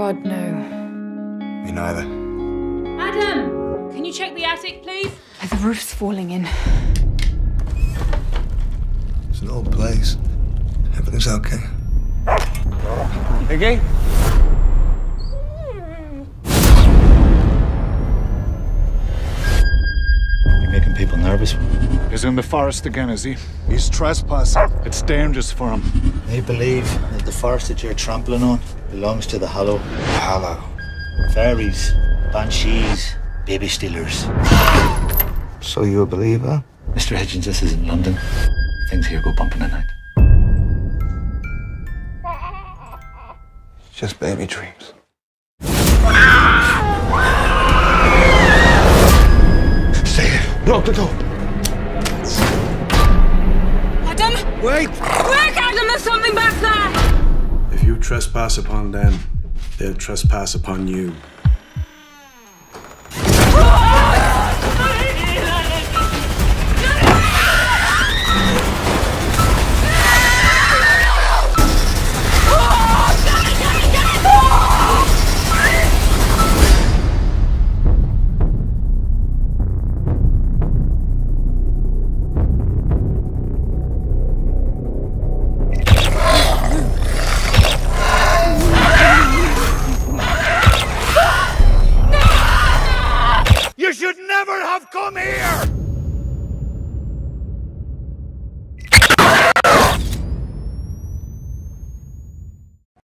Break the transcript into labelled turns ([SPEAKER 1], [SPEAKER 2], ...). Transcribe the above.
[SPEAKER 1] God, no.
[SPEAKER 2] Me neither.
[SPEAKER 3] Adam, can you check the attic, please?
[SPEAKER 1] The roof's falling in.
[SPEAKER 2] It's an old place. Everything's okay.
[SPEAKER 4] Okay?
[SPEAKER 5] You're making people nervous.
[SPEAKER 6] He's in the forest again, is he? He's trespassing. It's dangerous for him.
[SPEAKER 5] They believe that the forest that you're trampling on belongs to the Hollow.
[SPEAKER 2] Hollow.
[SPEAKER 5] Fairies, banshees, baby stealers.
[SPEAKER 2] So you a believer?
[SPEAKER 5] Mr. Hitchens, this isn't London. Things here go bumping at night.
[SPEAKER 2] Just baby dreams. Say it. Lock the door.
[SPEAKER 1] Adam!
[SPEAKER 2] Wait!
[SPEAKER 1] Quick, Adam, there's something back there!
[SPEAKER 7] If you trespass upon them, they'll trespass upon you.
[SPEAKER 2] You should never have come here!